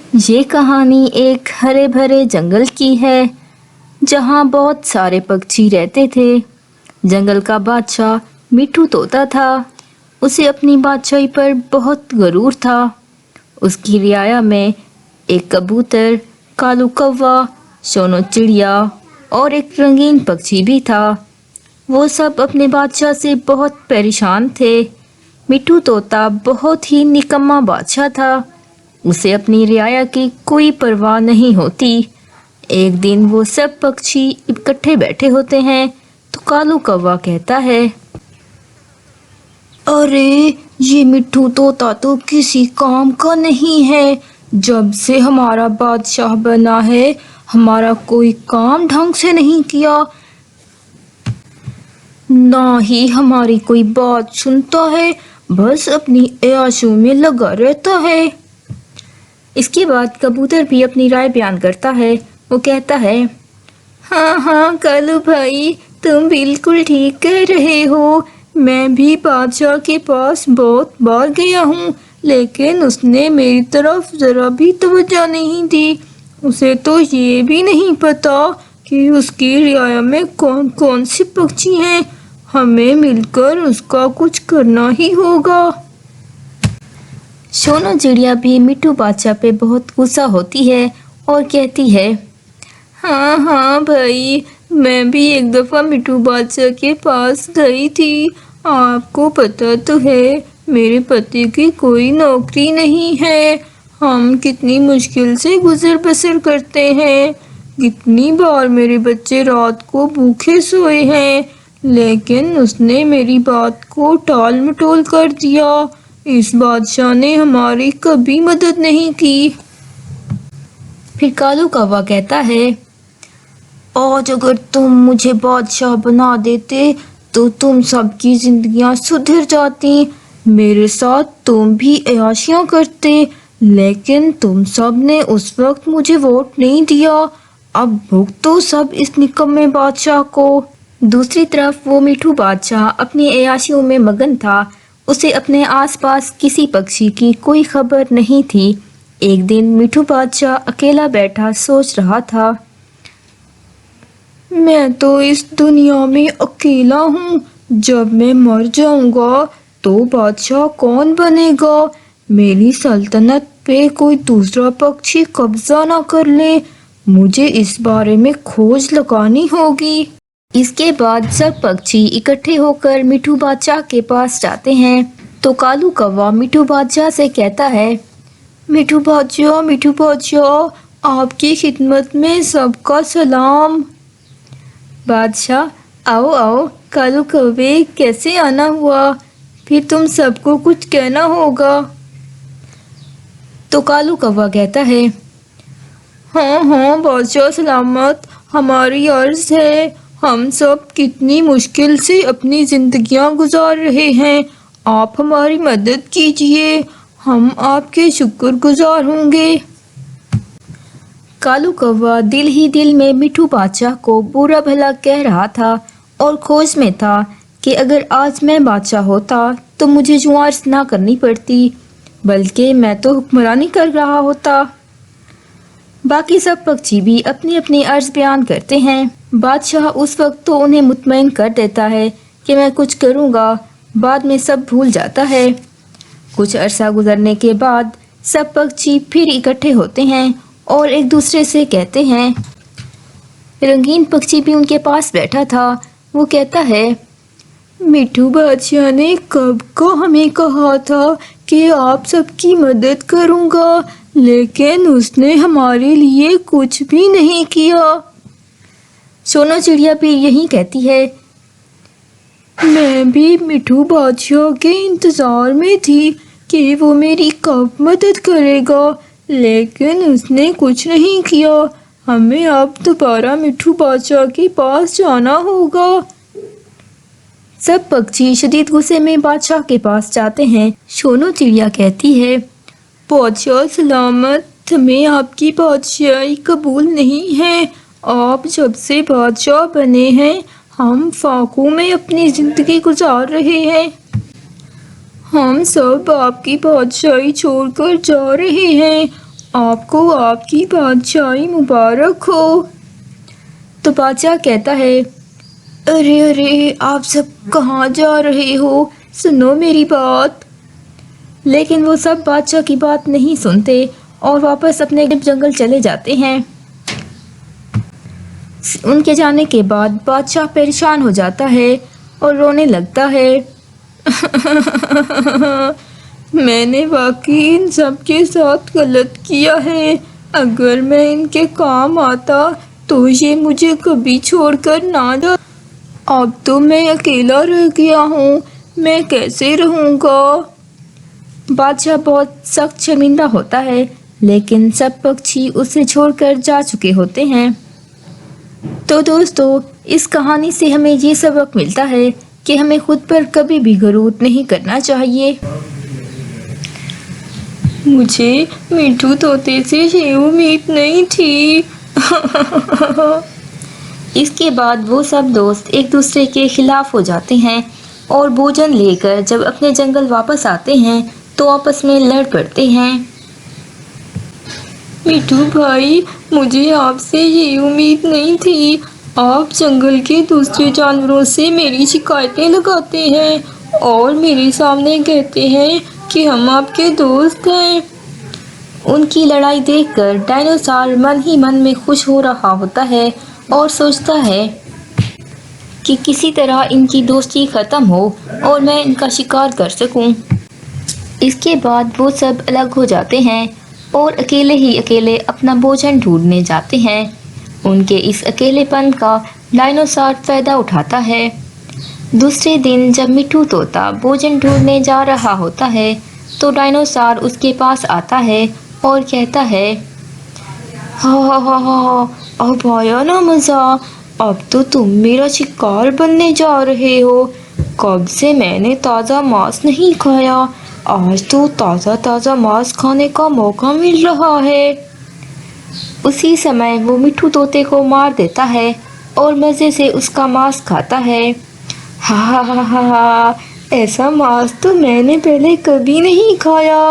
ये कहानी एक हरे भरे जंगल की है जहाँ बहुत सारे पक्षी रहते थे। जंगल का बादशाह मिट्ठू तोता था। उसे अपनी बादशाही पर बहुत गरूर था। उसकी रियाया में एक कबूतर, कालू कौवा, सोनो चिड़िया और एक रंगीन पक्षी भी था। वो सब अपने बादशाह से बहुत परेशान थे। मिट्ठू तोता बहुत ही निकम्मा बादशाह था। उसे अपनी रियाया की कोई परवाह नहीं होती। एक दिन वो सब पक्षी इकट्ठे बैठे होते हैं तो कालू कौवा कहता है, अरे ये मिट्ठू तोता तो किसी काम का नहीं है। जब से हमारा बादशाह बना है हमारा कोई काम ढंग से नहीं किया, ना ही हमारी कोई बात सुनता है, बस अपनी ऐशों में लगा रहता है। इसके बाद कबूतर भी अपनी राय बयान करता है। वो कहता है, हाँ हाँ कालू भाई, तुम बिल्कुल ठीक कह रहे हो। मैं भी बादशाह के पास बहुत बार गया हूँ, लेकिन उसने मेरी तरफ जरा भी तवज्जो नहीं दी। उसे तो ये भी नहीं पता कि उसकी रियाया में कौन कौन से पक्षी हैं। हमें मिलकर उसका कुछ करना ही होगा। सोनो चिड़िया भी मिट्ठू बादशाह पे बहुत गुस्सा होती है और कहती है, हाँ हाँ भाई, मैं भी एक दफ़ा मिट्ठू बादशाह के पास गई थी। आपको पता तो है मेरे पति की कोई नौकरी नहीं है। हम कितनी मुश्किल से गुजर बसर करते हैं। कितनी बार मेरे बच्चे रात को भूखे सोए हैं, लेकिन उसने मेरी बात को टाल मटोल कर दिया। इस बादशाह ने हमारी कभी मदद नहीं की। फिर कालू कौवा कहता है, आज अगर तुम मुझे बादशाह बना देते तो तुम सबकी जिंदगियां सुधर जाती। मेरे साथ तुम भी ऐशियां करते, लेकिन तुम सब ने उस वक्त मुझे वोट नहीं दिया। अब भुगतो सब इस निकम्मे बादशाह को। दूसरी तरफ वो मिट्ठू बादशाह अपनी ऐशियों में मगन था। उसे अपने आसपास किसी पक्षी की कोई खबर नहीं थी। एक दिन मिट्ठू बादशाह अकेला बैठा सोच रहा था, मैं तो इस दुनिया में अकेला हूँ। जब मैं मर जाऊंगा तो बादशाह कौन बनेगा? मेरी सल्तनत पे कोई दूसरा पक्षी कब्जा ना कर ले। मुझे इस बारे में खोज लगानी होगी। इसके बाद सब पक्षी इकट्ठे होकर मिट्ठू बादशाह के पास जाते हैं तो कालू कौवा मिट्ठू बादशाह से कहता है, मिट्ठू बादशाह, आपकी खिदमत में सबका सलाम। बादशाह, आओ आओ कालू कौवे, कैसे आना हुआ? फिर तुम सबको कुछ कहना होगा। तो कालू कौवा कहता है, हाँ हाँ बादशाह सलामत, हमारी अर्ज है। हम सब कितनी मुश्किल से अपनी जिंदगियां गुजार रहे हैं। आप हमारी मदद कीजिए, हम आपके शुक्रगुजार होंगे। कालू कौवा दिल ही दिल में मिट्ठू बादशाह को बुरा भला कह रहा था और खोज में था कि अगर आज मैं बादशाह होता तो मुझे जुआर्स ना करनी पड़ती, बल्कि मैं तो हुक्मरानी कर रहा होता। बाकी सब पक्षी भी अपनी अपनी अर्ज बयान करते हैं। बादशाह उस वक्त तो उन्हें मुतमईन कर देता है कि मैं कुछ करूँगा, बाद में सब भूल जाता है। कुछ अरसा गुजरने के बाद सब पक्षी फिर इकट्ठे होते हैं और एक दूसरे से कहते हैं। रंगीन पक्षी भी उनके पास बैठा था। वो कहता है, मिट्ठू बादशाह ने कब को हमें कहा था कि आप सबकी मदद करूँगा, लेकिन उसने हमारे लिए कुछ भी नहीं किया। सोनो चिड़िया भी यही कहती है, मैं भी मिट्ठू बादशाह के इंतज़ार में थी कि वो मेरी कब मदद करेगा, लेकिन उसने कुछ नहीं किया। हमें अब दोबारा मिट्ठू बादशाह के पास जाना होगा। सब पक्षी शदीद गुस्से में बादशाह के पास जाते हैं। सोनो चिड़िया कहती है, बादशाह सलामत, हमें आपकी बादशाही कबूल नहीं है। आप जब से बादशाह बने हैं हम फाकों में अपनी ज़िंदगी गुजार रहे हैं। हम सब आपकी बादशाही छोड़कर जा रहे हैं آپ کو آپ کی بادشاہی مبارک ہو۔ تو بادشاہ کہتا ہے ارے ارے آپ سب کہاں جا رہے ہو، سنو میری بات۔ لیکن وہ سب بادشاہ کی بات نہیں سنتے اور واپس اپنے جنگل چلے جاتے ہیں۔ ان کے جانے کے بعد بادشاہ پریشان ہو جاتا ہے اور رونے لگتا ہے۔ میں نے واقعی ان سب کے ساتھ غلط کیا ہے، اگر میں ان کے کام آتا تو یہ مجھے کبھی چھوڑ کر نہ جاتا۔ اب تو میں اکیلا رہ گیا ہوں، میں کیسے رہوں گا؟ بادشاہ بہت سخت شرمندہ ہوتا ہے، لیکن سب پکچھی اسے چھوڑ کر جا چکے ہوتے ہیں۔ تو دوستو، اس کہانی سے ہمیں یہ سبق ملتا ہے کہ ہمیں خود پر کبھی بھی غرور نہیں کرنا چاہیے۔ مجھے مٹھو طوطے سے یہ امید نہیں تھی۔ اس کے بعد وہ سب دوست ایک دوسرے کے خلاف ہو جاتے ہیں اور بھوجن لے کر جب اپنے جنگل واپس آتے ہیں تو آپس میں لڑ پڑتے ہیں۔ مٹھو بھائی، مجھے آپ سے یہ امید نہیں تھی، آپ جنگل کے دوسرے جانوروں سے میری شکایتیں لگاتے ہیں اور میرے سامنے کہتے ہیں کہ ہم آپ کے دوست ہیں۔ ان کی لڑائی دیکھ کر ڈائنوسار من ہی من میں خوش ہو رہا ہوتا ہے اور سوچتا ہے کہ کسی طرح ان کی دوستی ختم ہو اور میں ان کا شکار کر سکوں۔ اس کے بعد وہ سب الگ ہو جاتے ہیں اور اکیلے ہی اکیلے اپنا بھوجن ڈھونڈنے جاتے ہیں۔ ان کے اس اکیلے پن کا ڈائنوسار فائدہ اٹھاتا ہے۔ دوسرے دن جب مٹھو طوطا بھوجن ڈھونڈنے جا رہا ہوتا ہے تو ڈائنوسار اس کے پاس آتا ہے اور کہتا ہے ہاں ہاں ہاں ہاں، اب آیا نا مزہ، اب تو تم میرا شکار بننے جا رہے ہو۔ کب سے میں نے تازہ ماंس نہیں کھایا، آج تو تازہ تازہ ماंس کھانے کا موقع مل رہا ہے۔ اسی سمے وہ مٹھو طوطے کو مار دیتا ہے اور مزے سے اس کا ماंس کھاتا ہے۔ ہاں ہاں ہاں ہاں ہاں، ایسا ماंس تو میں نے پہلے کبھی نہیں کھایا۔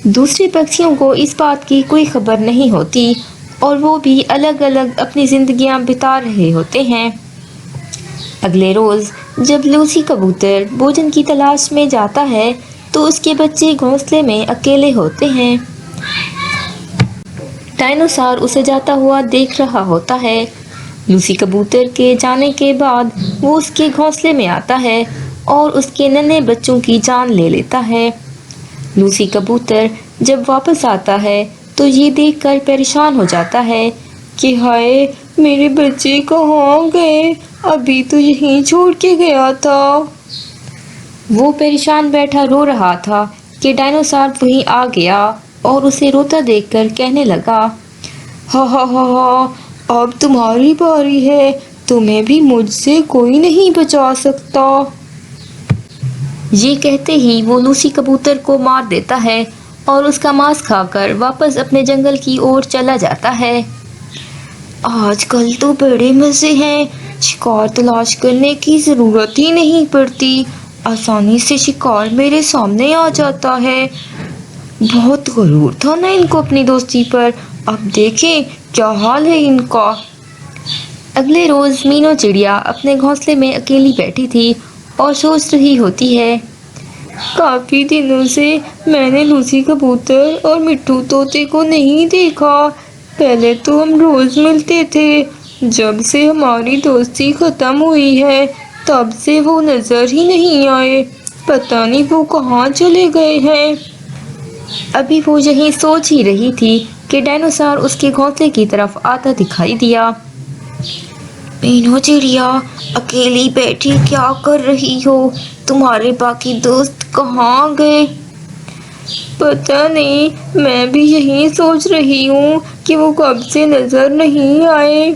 دوسرے پکشیوں کو اس بات کی کوئی خبر نہیں ہوتی اور وہ بھی الگ الگ اپنی زندگیاں بتا رہے ہوتے ہیں۔ اگلے روز جب لوسی کبوتر بھوجن کی تلاش میں جاتا ہے تو اس کے بچے گھونسلے میں اکیلے ہوتے ہیں۔ ڈائنوسار اسے جاتا ہوا دیکھ رہا ہوتا ہے۔ لوسی کبوتر کے جانے کے بعد وہ اس کے گھونسلے میں آتا ہے اور اس کے ننھے بچوں کی جان لے لیتا ہے۔ لوسی کبوتر جب واپس آتا ہے تو یہ دیکھ کر پریشان ہو جاتا ہے کہ ہائے، میرے بچے کہاں گئے، ابھی تو یہیں چھوڑ کے گیا تھا۔ وہ پریشان بیٹھا رو رہا تھا کہ ڈائنوسار وہیں آ گیا اور اسے روتا دیکھ کر کہنے لگا ہاں ہاں ہاں ہاں، اب تمہاری باری ہے، تمہیں بھی مجھ سے کوئی نہیں بچا سکتا۔ یہ کہتے ہی وہ لوسی کبوتر کو مار دیتا ہے اور اس کا ماंس کھا کر واپس اپنے جنگل کی اور چلا جاتا ہے۔ آج کل تو بڑے مزے ہیں، شکار تلاش کرنے کی ضرورت ہی نہیں پڑتی، آسانی سے شکار میرے سامنے آ جاتا ہے۔ بہت غرور تھا نا ان کو اپنی دوستی پر، اب دیکھیں کیا حال ہے ان کا۔ اگلے روز مینو چڑیا اپنے گھونسلے میں اکیلی بیٹھی تھی اور سوچ رہی ہوتی ہے کافی دنوں سے میں نے لوسی کبوتر اور مٹھو طوطے کو نہیں دیکھا، پہلے تو ہم روز ملتے تھے، جب سے ہماری دوستی ختم ہوئی ہے تب سے وہ نظر ہی نہیں آئے، پتہ نہیں وہ کہاں چلے گئے ہیں۔ ابھی وہ یہی سوچ ہی رہی تھی کہ ڈائنوسار اس کے گھونسلے کی طرف آتا دکھائی دیا۔ مینو چڑیا، اکیلی بیٹھی کیا کر رہی ہو؟ تمہارے باقی دوست کہاں گئے؟ پتہ نہیں، میں بھی یہی سوچ رہی ہوں کہ وہ کب سے نظر نہیں آئے۔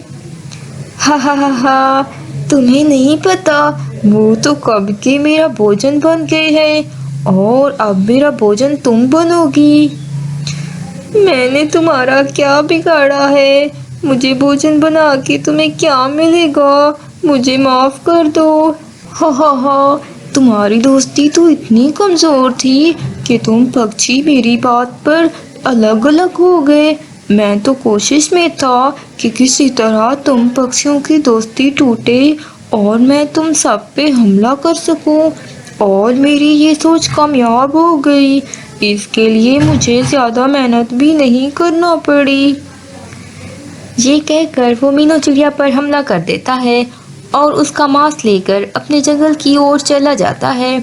ہاں ہاں ہاں ہاں، تمہیں نہیں پتا، وہ تو کب کے میرا بھوجن بن گئے ہیں اور اب میرا بھوجن تم بنو گی۔ میں نے تمہارا کیا بگاڑا ہے؟ مجھے بھوجن بنا کے تمہیں کیا ملے گا؟ مجھے معاف کر دو۔ ہاں ہاں ہاں، تمہاری دوستی تو اتنی کمزور تھی کہ تم پکچھی میری بات پر अलग अलग हो गए। मैं तो कोशिश में था कि किसी तरह तुम पक्षियों की दोस्ती टूटे और मैं तुम सब पे हमला कर सकूं, और मेरी ये सोच कामयाब हो गई। इसके लिए मुझे ज़्यादा मेहनत भी नहीं करना पड़ी। ये कहकर वो मीनू चिड़िया पर हमला कर देता है और उसका मांस लेकर अपने जंगल की ओर चला जाता है।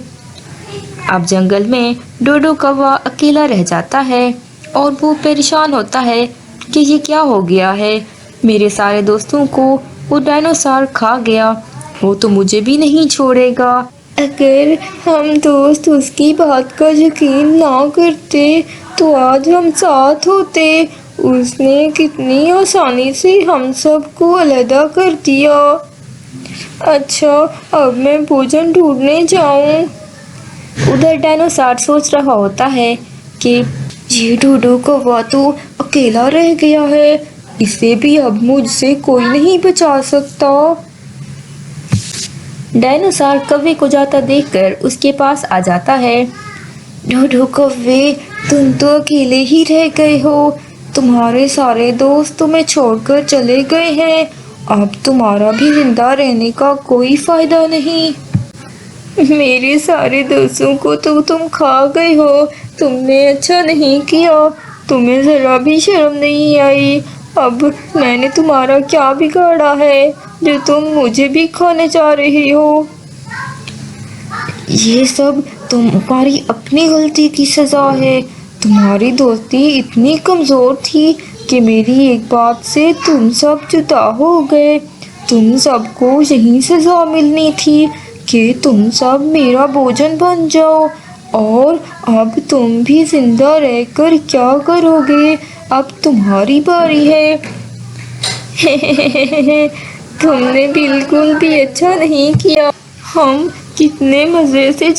अब जंगल में डोडो कौवा अकेला रह जाता है और वो परेशान होता है कि ये क्या हो गया है, मेरे सारे दोस्तों को वो डायनासोर खा गया, वो तो मुझे भी नहीं छोड़ेगा। अगर हम दोस्त उसकी बात का यकीन ना करते तो आज हम साथ होते। उसने कितनी आसानी से हम सबको अलग कर दिया। अच्छा, अब मैं भोजन ढूंढने जाऊं। उधर डायनासोर सोच रहा होता है कि ये डोडो कौवा तो अकेला रह गया है, इसे भी अब मुझसे कोई नहीं बचा सकता। डायनासोर कौवे को जाता देखकर उसके पास आ जाता है। डोडो कौवे, तुम तो अकेले ही रह गए हो, तुम्हारे सारे दोस्त तुम्हें छोड़कर चले गए हैं, अब तुम्हारा भी जिंदा रहने का कोई फायदा नहीं। मेरे सारे दोस्तों को तो तुम खा गए हो, तुमने अच्छा नहीं किया, तुम्हें जरा भी शर्म नहीं आई। अब मैंने तुम्हारा क्या बिगाड़ा है जो तुम मुझे भी खाने जा रहे हो। ये सब तुम्हारी अपनी गलती की सजा है। तुम्हारी दोस्ती इतनी कमजोर थी कि मेरी एक बात से तुम सब जुदा हो गए। तुम सबको यही सजा मिलनी थी कि तुम सब मेरा भोजन बन जाओ। और अब तुम भी जिंदा रहकर क्या करोगे, अब तुम्हारी बारी है। तुमने बिल्कुल भी अच्छा नहीं किया। हम कितने मज़े से